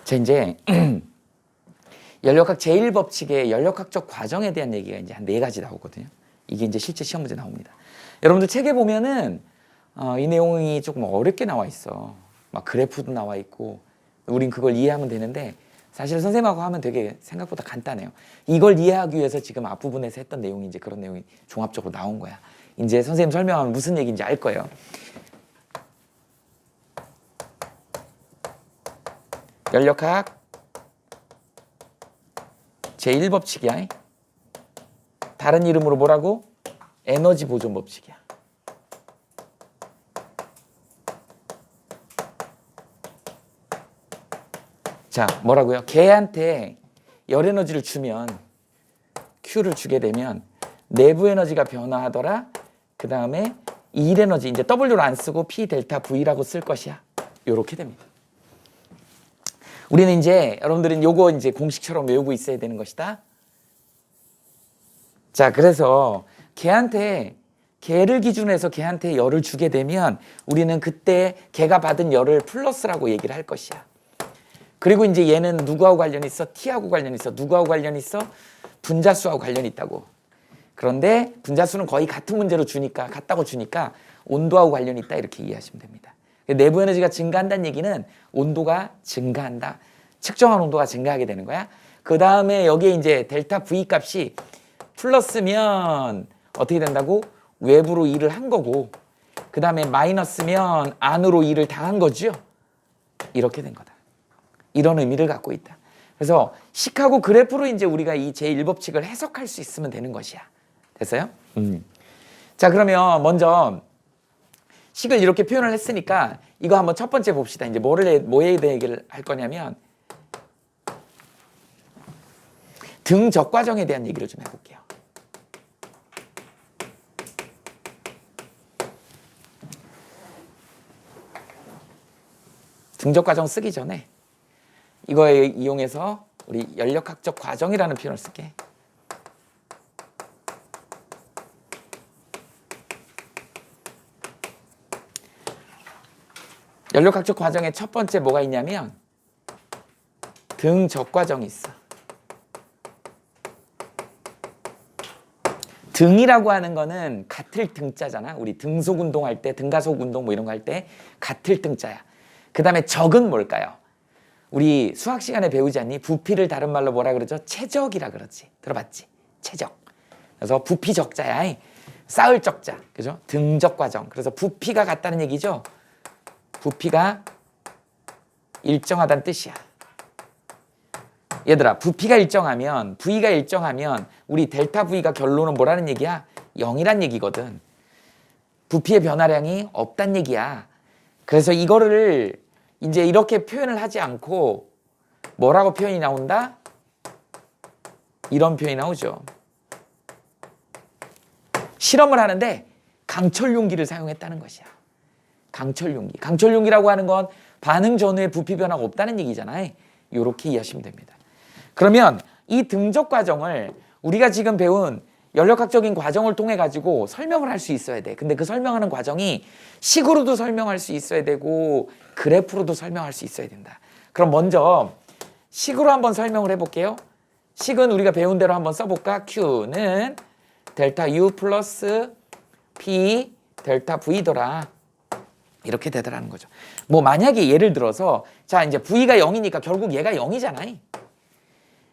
자, 이제 연력학 제1법칙의 연력학적 과정에 대한 얘기가 이제 한 4가지 나오거든요. 이게 이제 실제 시험 문제 나옵니다. 여러분들 책에 보면은 이 내용이 조금 어렵게 나와 있어. 막 그래프도 나와 있고 우린 그걸 이해하면 되는데 사실 선생님하고 하면 되게 생각보다 간단해요. 이걸 이해하기 위해서 지금 앞부분에서 했던 내용이 이제 그런 내용이 종합적으로 나온 거야. 이제 선생님 설명하면 무슨 얘기인지 알 거예요. 연력학 제1법칙이야. 다른 이름으로 뭐라고? 에너지 보존 법칙이야. 자, 뭐라고요? 개한테 열 에너지를 주면 Q를 주게 되면 내부 에너지가 변화하더라. 그 다음에 일 에너지 이제 W로 안 쓰고 P 델타 V라고 쓸 것이야. 요렇게 됩니다. 우리는 이제 여러분들은 요거 이제 공식처럼 외우고 있어야 되는 것이다. 자, 그래서 개를 기준으로 해서 개한테 열을 주게 되면 우리는 그때 개가 받은 열을 플러스라고 얘기를 할 것이야. 그리고 이제 얘는 누구하고 관련이 있어? T하고 관련이 있어. 누구하고 관련이 있어? 분자수하고 관련이 있다고. 그런데 분자수는 거의 같은 문제로 주니까 같다고 주니까 온도하고 관련이 있다 이렇게 이해하시면 됩니다. 내부 에너지가 증가한다는 얘기는 온도가 증가한다. 측정한 온도가 증가하게 되는 거야. 그 다음에 여기에 이제 델타 V 값이 플러스면 어떻게 된다고? 외부로 일을 한 거고 그 다음에 마이너스면 안으로 일을 당한 거죠. 이렇게 된 거다. 이런 의미를 갖고 있다. 그래서 식하고 그래프로 이제 우리가 이 제1법칙을 해석할 수 있으면 되는 것이야. 됐어요? 자, 그러면 먼저 식을 이렇게 표현을 했으니까 이거 한번 첫 번째 봅시다. 이제 뭐에 대해 얘기를 할 거냐면 등적 과정에 대한 얘기를 좀 해볼게요. 등적 과정 쓰기 전에 이거에 이용해서 우리 연력학적 과정이라는 표현을 쓸게. 연력학적 과정에 첫 번째 뭐가 있냐면 등적 과정이 있어. 등이라고 하는 거는 같을 등자잖아. 우리 등속 운동할 때, 등가속 운동 뭐 이런 거 할 때 같을 등자야. 그 다음에 적은 뭘까요? 우리 수학 시간에 배우지 않니? 부피를 다른 말로 뭐라 그러죠? 최적이라 그러지. 들어봤지? 최적. 그래서 부피 적자야. 쌓을 적자. 그죠? 등적 과정. 그래서 부피가 같다는 얘기죠. 부피가 일정하다는 뜻이야. 얘들아, 부피가 일정하면, V가 일정하면 우리 델타 V가 결론은 뭐라는 얘기야? 0이란 얘기거든. 부피의 변화량이 없단 얘기야. 그래서 이거를 이제 이렇게 표현을 하지 않고 뭐라고 표현이 나온다? 이런 표현이 나오죠. 실험을 하는데 강철 용기를 사용했다는 것이야. 강철 용기. 강철 용기라고 하는 건 반응 전후에 부피 변화가 없다는 얘기잖아요. 이렇게 이해하시면 됩니다. 그러면 이 등적 과정을 우리가 지금 배운 연력학적인 과정을 통해 가지고 설명을 할 수 있어야 돼. 근데 그 설명하는 과정이 식으로도 설명할 수 있어야 되고 그래프로도 설명할 수 있어야 된다. 그럼 먼저 식으로 한번 설명을 해볼게요. 식은 우리가 배운 대로 한번 써볼까? Q는 델타 U 플러스 P 델타 V더라. 이렇게 되더라는 거죠. 뭐 만약에 예를 들어서 자 이제 V가 0이니까 결국 얘가 0이잖아요.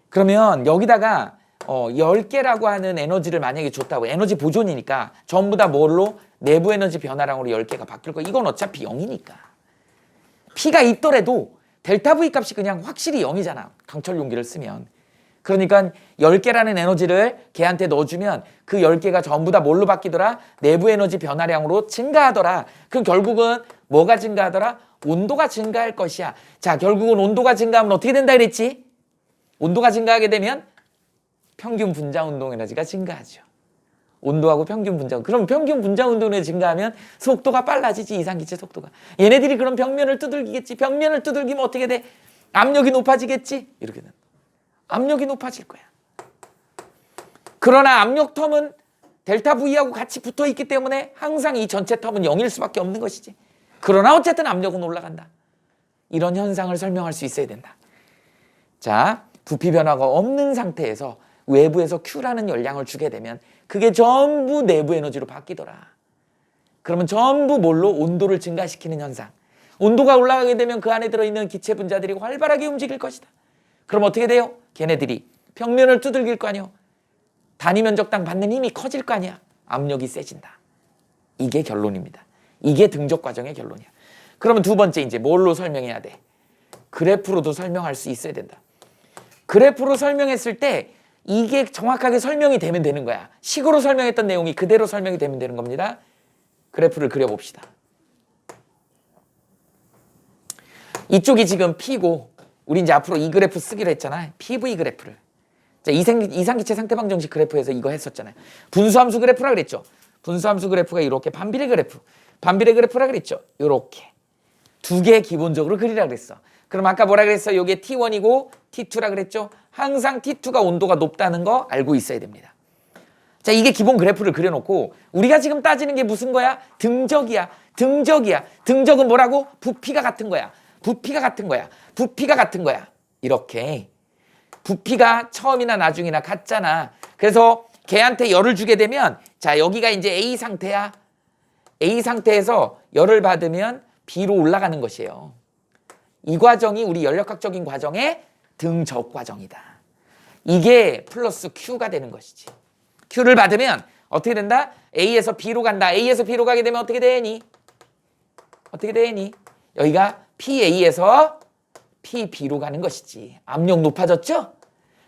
그러면 여기다가 10개라고 하는 에너지를 만약에 줬다고 에너지 보존이니까 전부 다 뭘로? 내부 에너지 변화량으로 10개가 바뀔 거야. 이건 어차피 0이니까. P가 있더라도 델타 V 값이 그냥 확실히 0이잖아. 강철 용기를 쓰면. 그러니까 10개라는 에너지를 걔한테 넣어주면 그 10개가 전부 다 뭘로 바뀌더라? 내부 에너지 변화량으로 증가하더라. 그럼 결국은 뭐가 증가하더라? 온도가 증가할 것이야. 자, 결국은 온도가 증가하면 어떻게 된다 그랬지? 온도가 증가하게 되면 평균 분자 운동 에너지가 증가하죠. 온도하고 평균 분자. 그럼 평균 분자 운동 에너지 증가하면 속도가 빨라지지. 이상기체 속도가. 얘네들이 그럼 벽면을 두들기겠지. 벽면을 두들기면 어떻게 돼? 압력이 높아지겠지. 이렇게 된다. 압력이 높아질 거야. 그러나 압력 텀은 델타 V하고 같이 붙어 있기 때문에 항상 이 전체 텀은 0일 수밖에 없는 것이지. 그러나 어쨌든 압력은 올라간다. 이런 현상을 설명할 수 있어야 된다. 자, 부피 변화가 없는 상태에서 외부에서 Q라는 열량을 주게 되면 그게 전부 내부 에너지로 바뀌더라. 그러면 전부 뭘로? 온도를 증가시키는 현상. 온도가 올라가게 되면 그 안에 들어있는 기체 분자들이 활발하게 움직일 것이다. 그럼 어떻게 돼요? 걔네들이 평면을 두들길 거 아니요. 단위 면적당 받는 힘이 커질 거 아니야. 압력이 세진다. 이게 결론입니다. 이게 등적 과정의 결론이야. 그러면 두 번째 이제 뭘로 설명해야 돼? 그래프로도 설명할 수 있어야 된다. 그래프로 설명했을 때 이게 정확하게 설명이 되면 되는 거야. 식으로 설명했던 내용이 그대로 설명이 되면 되는 겁니다. 그래프를 그려봅시다. 이쪽이 지금 P고 우리 이제 앞으로 이 그래프 쓰기로 했잖아요. PV 그래프를. 자, 이상기체 상태방 정식 그래프에서 이거 했었잖아요. 분수함수 그래프라 그랬죠. 분수함수 그래프가 이렇게 반비례 그래프. 반비례 그래프라 그랬죠. 이렇게. 두 개 기본적으로 그리라 그랬어. 그럼 아까 뭐라 그랬어? 이게 T1이고 T2라 그랬죠. 항상 T2가 온도가 높다는 거 알고 있어야 됩니다. 자, 이게 기본 그래프를 그려놓고 우리가 지금 따지는 게 무슨 거야? 등적이야. 등적이야. 등적은 뭐라고? 부피가 같은 거야. 부피가 같은 거야. 부피가 같은 거야. 이렇게. 부피가 처음이나 나중이나 같잖아. 그래서 걔한테 열을 주게 되면 자, 여기가 이제 A 상태야. A 상태에서 열을 받으면 B로 올라가는 것이에요. 이 과정이 우리 연력학적인 과정의 등적 과정이다. 이게 플러스 Q가 되는 것이지. Q를 받으면 어떻게 된다? A에서 B로 간다. A에서 B로 가게 되면 어떻게 되니? 어떻게 되니? 여기가 PA에서 PB로 가는 것이지. 압력 높아졌죠?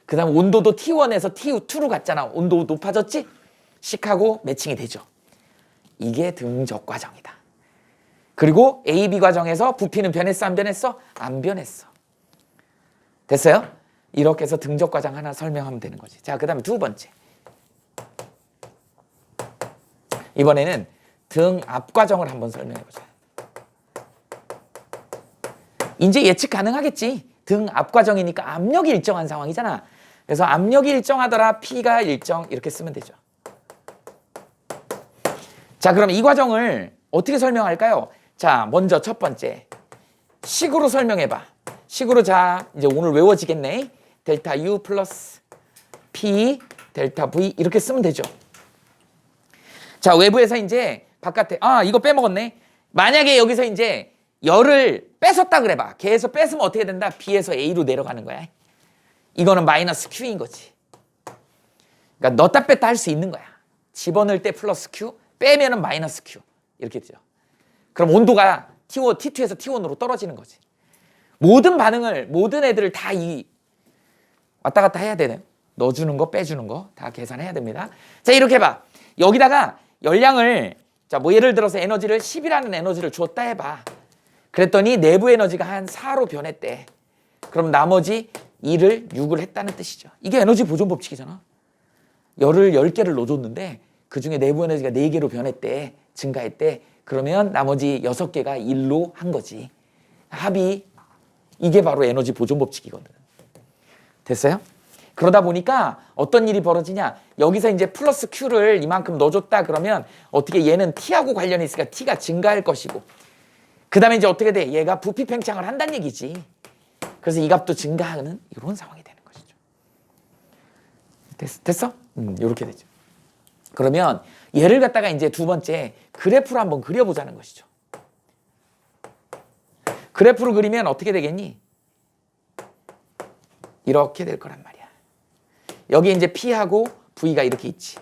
그 다음 온도도 T1에서 T2로 갔잖아. 온도 높아졌지? 식하고 매칭이 되죠. 이게 등적 과정이다. 그리고 A, B 과정에서 부피는 변했어? 안 변했어? 안 변했어. 됐어요? 이렇게 해서 등적 과정 하나 설명하면 되는 거지. 자, 그 다음에 두 번째. 이번에는 등압 과정을 한번 설명해보자. 이제 예측 가능하겠지. 등압 과정이니까 압력이 일정한 상황이잖아. 그래서 압력이 일정하더라. P가 일정 이렇게 쓰면 되죠. 자, 그럼 이 과정을 어떻게 설명할까요? 자, 먼저 첫 번째. 식으로 설명해봐. 식으로 자, 이제 오늘 외워지겠네. 델타 U 플러스 P 델타 V 이렇게 쓰면 되죠. 자, 외부에서 이제 바깥에 이거 빼먹었네. 만약에 여기서 이제 열을 뺏었다 그래봐. 걔에서 뺏으면 어떻게 된다? B에서 A로 내려가는 거야. 이거는 마이너스 Q인 거지. 그러니까 넣었다 뺐다 할 수 있는 거야. 집어넣을 때 플러스 Q, 빼면은 마이너스 Q. 이렇게 되죠. 그럼 온도가 T2에서 T1으로 떨어지는 거지. 모든 반응을, 모든 애들을 다 왔다 갔다 해야 되네. 넣어주는 거, 빼주는 거 다 계산해야 됩니다. 자, 이렇게 해봐. 여기다가 열량을, 자, 뭐 예를 들어서 에너지를 10이라는 에너지를 줬다 해봐. 그랬더니 내부 에너지가 한 4로 변했대. 그럼 나머지 2를 6을 했다는 뜻이죠. 이게 에너지 보존 법칙이잖아. 열을 10개를 넣어줬는데 그중에 내부 에너지가 4개로 변했대. 증가했대. 그러면 나머지 6개가 1로 한 거지. 합이 이게 바로 에너지 보존 법칙이거든. 됐어요? 그러다 보니까 어떤 일이 벌어지냐. 여기서 이제 플러스 Q를 이만큼 넣어줬다 그러면 어떻게 얘는 T하고 관련이 있으니까 T가 증가할 것이고 그 다음에 이제 어떻게 돼? 얘가 부피 팽창을 한다는 얘기지. 그래서 이 값도 증가하는 이런 상황이 되는 것이죠. 됐어? 이렇게 되죠. 그러면 얘를 갖다가 이제 두 번째 그래프로 한번 그려보자는 것이죠. 그래프로 그리면 어떻게 되겠니? 이렇게 될 거란 말이야. 여기 이제 P하고 V가 이렇게 있지.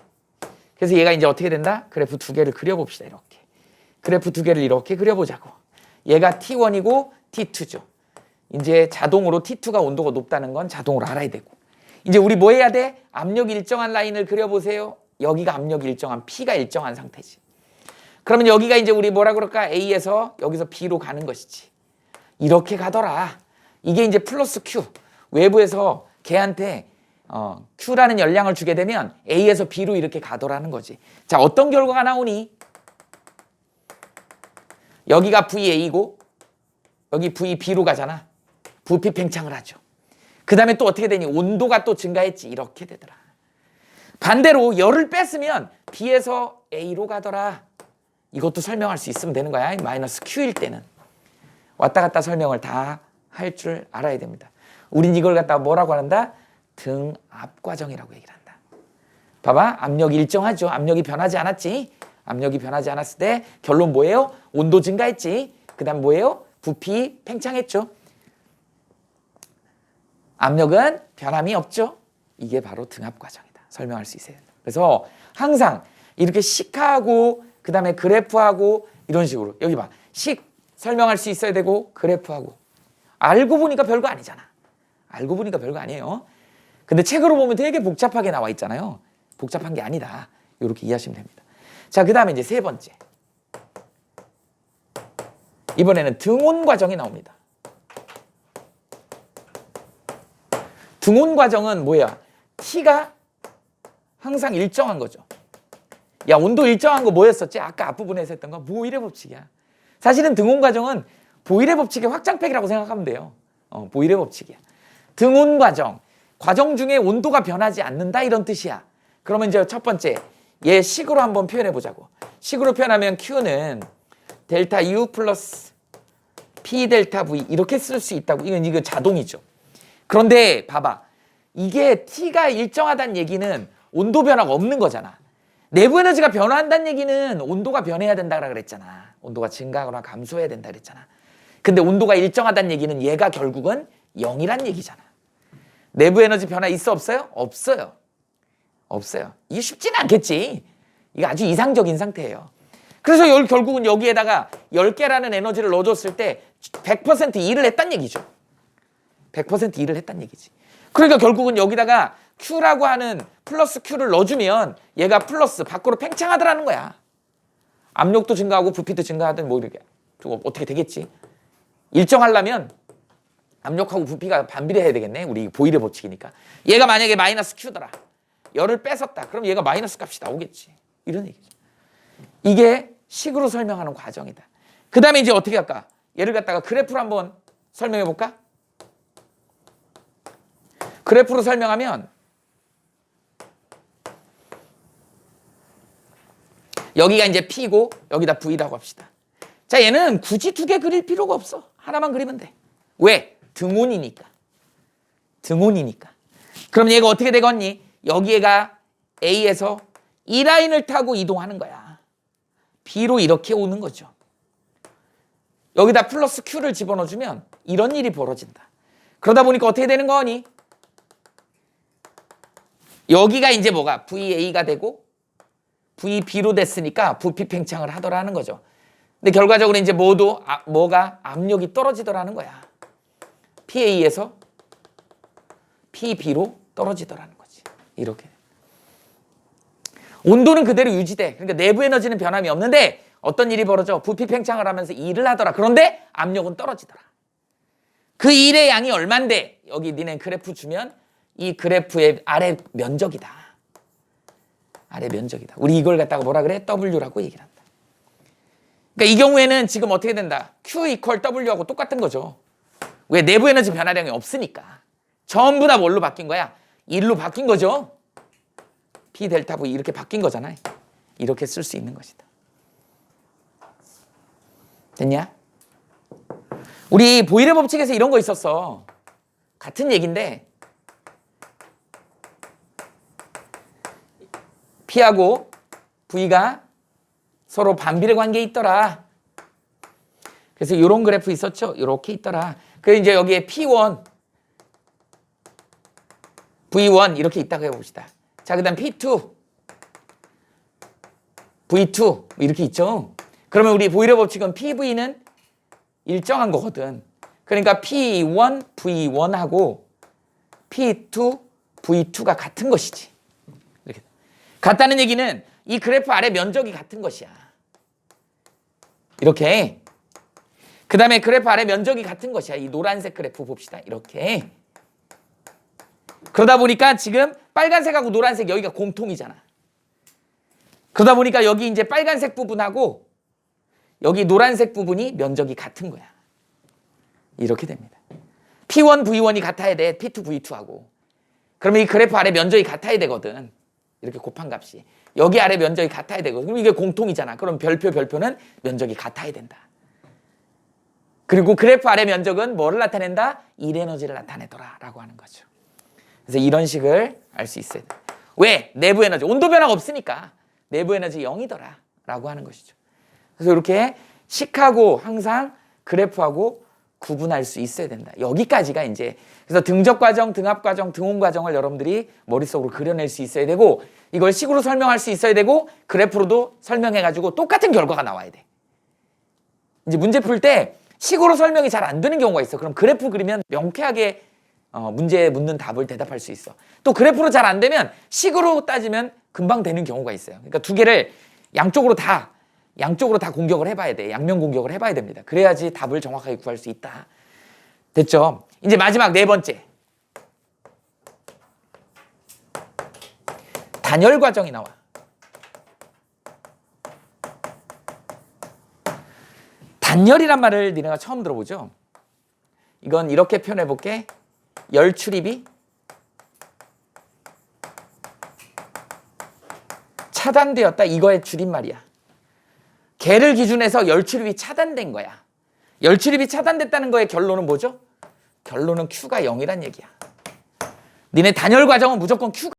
그래서 얘가 이제 어떻게 된다? 그래프 두 개를 그려봅시다. 이렇게. 그래프 두 개를 이렇게 그려보자고. 얘가 T1이고 T2죠. 이제 자동으로 T2가 온도가 높다는 건 자동으로 알아야 되고. 이제 우리 뭐 해야 돼? 압력이 일정한 라인을 그려보세요. 여기가 압력이 일정한 P가 일정한 상태지. 그러면 여기가 이제 우리 뭐라 그럴까? A에서 여기서 B로 가는 것이지. 이렇게 가더라. 이게 이제 플러스 Q. 외부에서 걔한테 Q라는 열량을 주게 되면 A에서 B로 이렇게 가더라는 거지. 자, 어떤 결과가 나오니? 여기가 VA고 여기 VB로 가잖아. 부피 팽창을 하죠. 그 다음에 또 어떻게 되니? 온도가 또 증가했지. 이렇게 되더라. 반대로 열을 뺐으면 B에서 A로 가더라. 이것도 설명할 수 있으면 되는 거야. 마이너스 Q일 때는. 왔다 갔다 설명을 다 할 줄 알아야 됩니다. 우린 이걸 갖다가 뭐라고 한다? 등압 과정이라고 얘기를 한다. 봐봐. 압력이 일정하죠. 압력이 변하지 않았지. 압력이 변하지 않았을 때 결론 뭐예요? 온도 증가했지. 그 다음 뭐예요? 부피 팽창했죠. 압력은 변함이 없죠. 이게 바로 등압 과정이다. 설명할 수 있어야 된다. 그래서 항상 이렇게 식하고 그 다음에 그래프하고 이런 식으로 여기 봐. 식 설명할 수 있어야 되고 그래프하고 알고 보니까 별거 아니잖아. 알고 보니까 별거 아니에요. 근데 책으로 보면 되게 복잡하게 나와 있잖아요. 복잡한 게 아니다. 이렇게 이해하시면 됩니다. 자, 그 다음에 이제 세 번째. 이번에는 등온 과정이 나옵니다. 등온 과정은 뭐야? T가 항상 일정한 거죠. 야, 온도 일정한 거 뭐였었지? 아까 앞부분에서 했던 거 보일의 법칙이야. 사실은 등온 과정은 보일의 법칙의 확장팩이라고 생각하면 돼요. 보일의 법칙이야. 등온 과정. 과정 중에 온도가 변하지 않는다 이런 뜻이야. 그러면 이제 첫 번째 얘 식으로 한번 표현해 보자고. 식으로 표현하면 Q는 델타 U 플러스 P 델타 V 이렇게 쓸 수 있다고. 이거 자동이죠. 그런데 봐봐. 이게 T가 일정하다는 얘기는 온도 변화가 없는 거잖아. 내부 에너지가 변화한다는 얘기는 온도가 변해야 된다고 그랬잖아. 온도가 증가하거나 감소해야 된다 그랬잖아. 근데 온도가 일정하다는 얘기는 얘가 결국은 0이란 얘기잖아. 내부 에너지 변화 있어 없어요? 없어요. 없어요. 이게 쉽지는 않겠지. 이게 아주 이상적인 상태예요. 그래서 결국은 여기에다가 10개라는 에너지를 넣어줬을 때 100% 일을 했단 얘기죠. 100% 일을 했단 얘기지. 그러니까 결국은 여기다가 Q라고 하는 플러스 Q를 넣어주면 얘가 플러스 밖으로 팽창하더라는 거야. 압력도 증가하고 부피도 증가하든 뭐 이렇게 어떻게 되겠지. 일정하려면 압력하고 부피가 반비례해야 되겠네. 우리 보일의 법칙이니까. 얘가 만약에 마이너스 Q더라. 열을 뺐었다. 그럼 얘가 마이너스 값이 나오겠지. 이런 얘기죠. 이게 식으로 설명하는 과정이다. 그 다음에 이제 어떻게 할까? 얘를 갖다가 그래프로 한번 설명해 볼까? 그래프로 설명하면 여기가 이제 P고 여기다 V라고 합시다. 자, 얘는 굳이 두 개 그릴 필요가 없어. 하나만 그리면 돼. 왜? 등온이니까. 등온이니까. 그럼 얘가 어떻게 되겠니? 여기가 A에서 이 라인을 타고 이동하는 거야. B로 이렇게 오는 거죠. 여기다 플러스 Q를 집어넣어주면 이런 일이 벌어진다. 그러다 보니까 어떻게 되는 거니? 여기가 이제 뭐가 VA가 되고 VB로 됐으니까 부피 팽창을 하더라는 거죠. 근데 결과적으로 이제 뭐가 압력이 떨어지더라는 거야. PA에서 PB로 떨어지더라는 거지. 이렇게. 온도는 그대로 유지돼. 그러니까 내부 에너지는 변함이 없는데 어떤 일이 벌어져? 부피 팽창을 하면서 일을 하더라. 그런데 압력은 떨어지더라. 그 일의 양이 얼만데? 여기 니네 그래프 주면 이 그래프의 아래 면적이다. 아래 면적이다. 우리 이걸 갖다가 뭐라 그래? W라고 얘기를 한다. 그러니까 이 경우에는 지금 어떻게 된다? Q 이퀄 W하고 똑같은 거죠. 왜? 내부 에너지 변화량이 없으니까. 전부 다 뭘로 바뀐 거야? 1로 바뀐 거죠. P 델타 V 이렇게 바뀐 거잖아요. 이렇게 쓸 수 있는 것이다. 됐냐? 우리 보일의 법칙에서 이런 거 있었어. 같은 얘기인데 P하고 V가 서로 반비례 관계에 있더라. 그래서 이런 그래프 있었죠. 이렇게 있더라. 그래서 이제 여기에 P1, V1 이렇게 있다고 해봅시다. 자, 그 다음 P2, V2 이렇게 있죠. 그러면 우리 보일의 법칙은 PV는 일정한 거거든. 그러니까 P1, V1하고 P2, V2가 같은 것이지. 이렇게. 같다는 얘기는 이 그래프 아래 면적이 같은 것이야. 이렇게. 그 다음에 그래프 아래 면적이 같은 것이야. 이 노란색 그래프 봅시다. 이렇게. 그러다 보니까 지금 빨간색하고 노란색 여기가 공통이잖아. 그러다 보니까 여기 이제 빨간색 부분하고 여기 노란색 부분이 면적이 같은 거야. 이렇게 됩니다. P1, V1이 같아야 돼. P2, V2하고. 그러면 이 그래프 아래 면적이 같아야 되거든. 이렇게 곱한 값이. 여기 아래 면적이 같아야 되거든. 그럼 이게 공통이잖아. 그럼 별표는 면적이 같아야 된다. 그리고 그래프 아래 면적은 뭐를 나타낸다? 1에너지를 나타내더라 라고 하는 거죠. 그래서 이런 식을 알 수 있어야 돼. 왜? 내부 에너지, 온도 변화가 없으니까 내부 에너지 0이더라 라고 하는 것이죠. 그래서 이렇게 식하고 항상 그래프하고 구분할 수 있어야 된다. 여기까지가 이제 그래서 등적 과정, 등합 과정, 등온 과정을 여러분들이 머릿속으로 그려낼 수 있어야 되고 이걸 식으로 설명할 수 있어야 되고 그래프로도 설명해가지고 똑같은 결과가 나와야 돼. 이제 문제 풀 때 식으로 설명이 잘 안 되는 경우가 있어. 그럼 그래프 그리면 명쾌하게 문제 묻는 답을 대답할 수 있어. 또 그래프로 잘 안 되면 식으로 따지면 금방 되는 경우가 있어요. 그러니까 두 개를 양쪽으로 다 공격을 해봐야 돼. 양면 공격을 해봐야 됩니다. 그래야지 답을 정확하게 구할 수 있다. 됐죠? 이제 마지막 네 번째. 단열 과정이 나와. 단열이란 말을 니네가 처음 들어보죠? 이건 이렇게 표현해 볼게. 열 출입이 차단되었다. 이거의 줄임말이야. 개를 기준해서 열 출입이 차단된 거야. 열 출입이 차단됐다는 거의 결론은 뭐죠? 결론은 Q가 0이란 얘기야. 니네 단열 과정은 무조건 Q가